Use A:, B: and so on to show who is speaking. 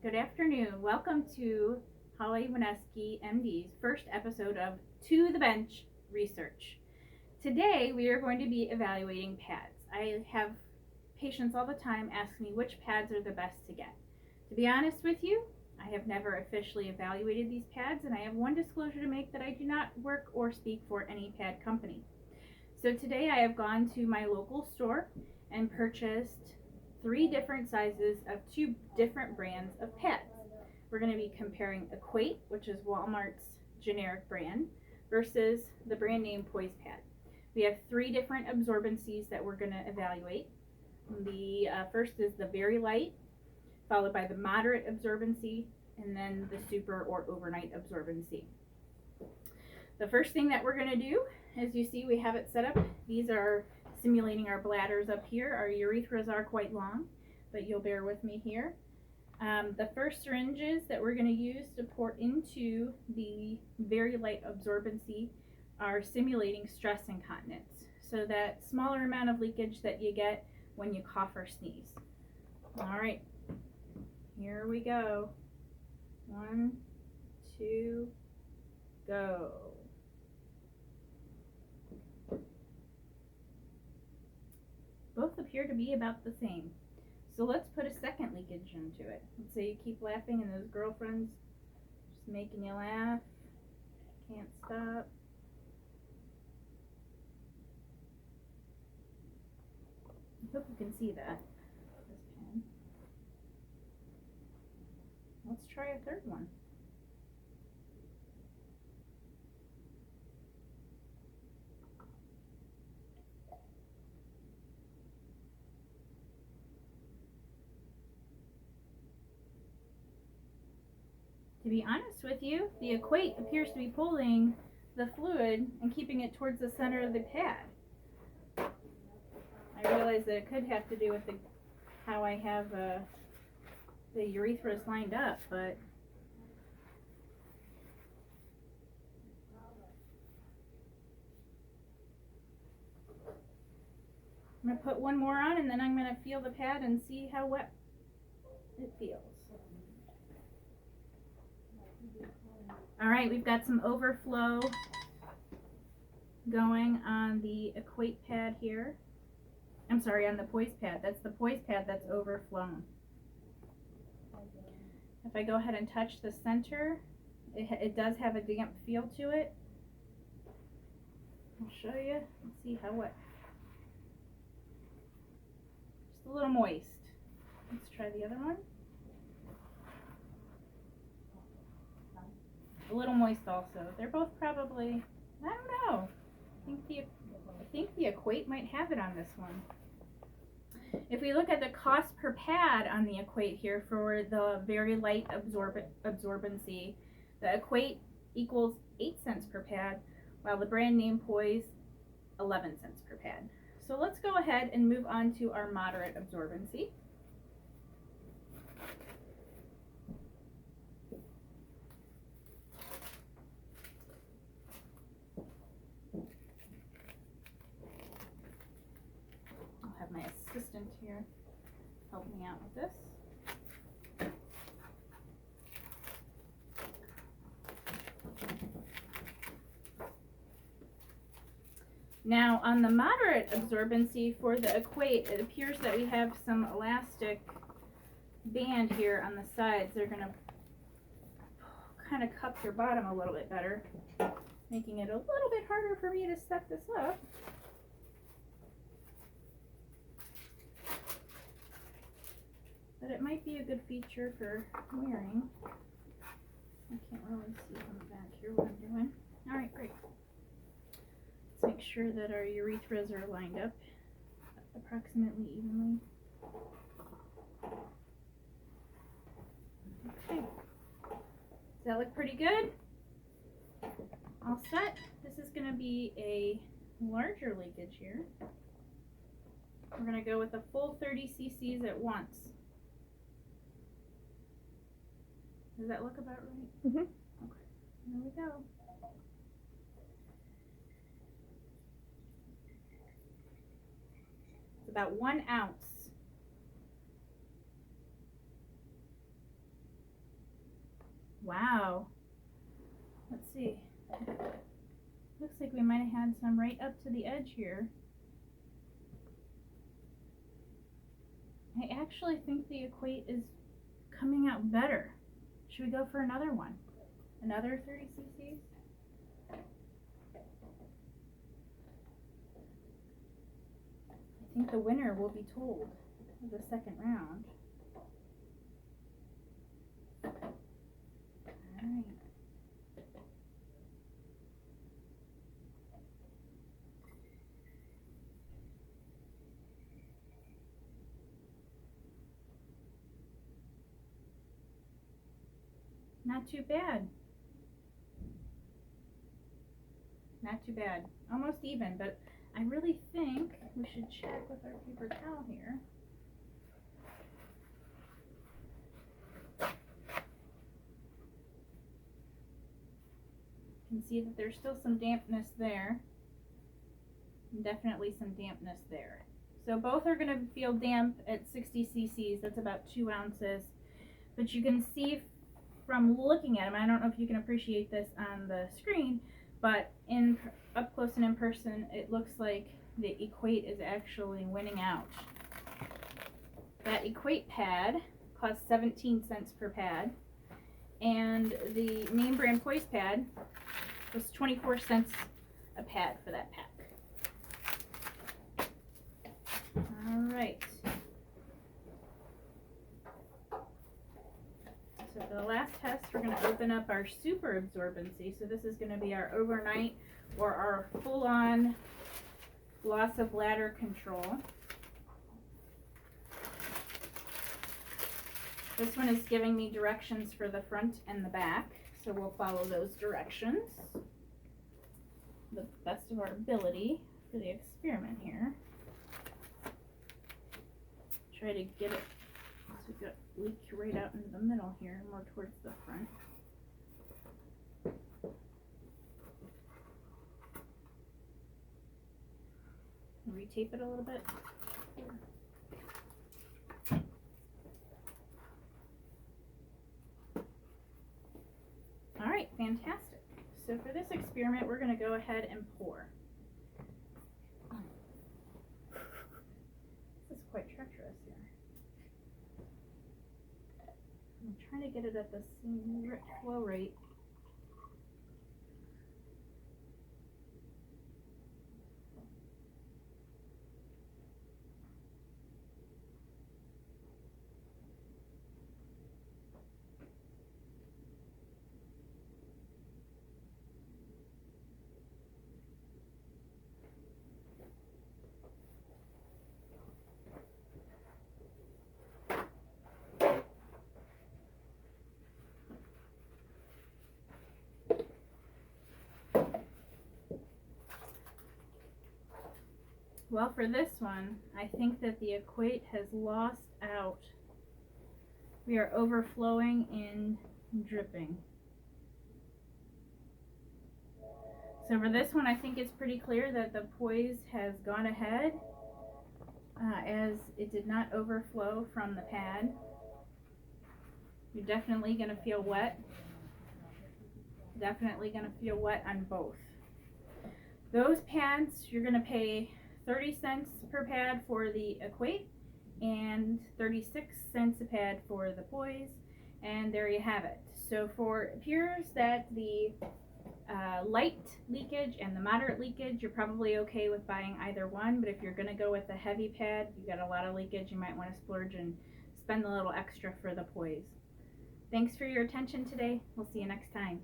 A: Good afternoon. Welcome to Holly Wineski, MD's first episode of To the Bench Research. Today we are going to be evaluating pads. I have patients all the time ask me which pads are the best to get. To be honest with you, I have never officially evaluated these pads, and I have one disclosure to make that I do not work or speak for any pad company. So today I have gone to my local store and purchased 3 different sizes of 2 different brands of pads. We're going to be comparing Equate, which is Walmart's generic brand, versus the brand name Poise pad. We have 3 different absorbencies that we're going to evaluate. The first is the very light, followed by the moderate absorbency, and then the super or overnight absorbency. The first thing that we're going to do, as you see, we have it set up. These are simulating our bladders up here. Our urethras are quite long, but you'll bear with me here. The first syringes that we're going to use to pour into the very light absorbency are simulating stress incontinence, so that smaller amount of leakage that you get when you cough or sneeze. All right, here we go. 1, 2, go. Both appear to be about the same. So let's put a second leakage into it. Let's say you keep laughing and those girlfriends just making you laugh. Can't stop. I hope you can see that. This pen. Let's try a third one. To be honest with you, the Equate appears to be pulling the fluid and keeping it towards the center of the pad. I realize that it could have to do with how I have the urethras lined up, but I'm going to put one more on, and then I'm going to feel the pad and see how wet it feels. All right, we've got some overflow going on the Equate pad here. I'm sorry, on the Poise pad. That's the Poise pad that's overflown. If I go ahead and touch the center, it does have a damp feel to it. I'll show you. Let's see how wet. Just a little moist. Let's try the other one. A little moist also. They're both probably, I don't know. I think the Equate might have it on this one. If we look at the cost per pad on the Equate here for the very light absorbency, the Equate equals 8 cents per pad, while the brand name Poise 11 cents per pad. So let's go ahead and move on to our moderate absorbency. My assistant here help me out with this. Now on the moderate absorbency for the Equate, it appears that we have some elastic band here on the sides. They're going to kind of cup your bottom a little bit better, making it a little bit harder for me to set this up. But it might be a good feature for wearing. I can't really see on the back here what I'm doing. Alright, great. Let's make sure that our urethras are lined up approximately evenly. Okay. Does that look pretty good? All set. This is going to be a larger leakage here. We're going to go with a full 30 cc's at once. Does that look about right?
B: Mm-hmm.
A: Okay, here we go. It's about 1 ounce. Wow. Let's see. Looks like we might have had some right up to the edge here. I actually think the Equate is coming out better. Should we go for another one? Another 30 cc's? I think the winner will be told of the second round. Alright. Not too bad. Not too bad. Almost even, but I really think we should check with our paper towel here. You can see that there's still some dampness there. And definitely some dampness there. So both are going to feel damp at 60 cc's. That's about 2 ounces. But you can see from looking at them, I don't know if you can appreciate this on the screen, but up close and in person, it looks like the Equate is actually winning out. That Equate pad costs 17 cents per pad, and the name brand Poise pad was 24 cents a pad for that pack. All right. So for the last test, we're going to open up our super absorbency. So this is going to be our overnight or our full-on loss of bladder control. This one is giving me directions for the front and the back, so we'll follow those directions the best of our ability for the experiment here. Try to get it so we got leak right out into the middle here, more towards the front. Retape it a little bit. All right, fantastic. So for this experiment, we're going to go ahead and pour. This is quite treacherous here. I'm trying to get it at the same flow rate. Well, for this one, I think that the Equate has lost out. We are overflowing and dripping. So for this one, I think it's pretty clear that the Poise has gone ahead, as it did not overflow from the pad. You're definitely going to feel wet. Definitely going to feel wet on both. Those pads, you're going to pay 30 cents per pad for the Equate and 36 cents a pad for the Poise, and there you have it. So it appears that the light leakage and the moderate leakage, you're probably okay with buying either one, but if you're going to go with the heavy pad, you got a lot of leakage, you might want to splurge and spend a little extra for the Poise. Thanks for your attention today. We'll see you next time.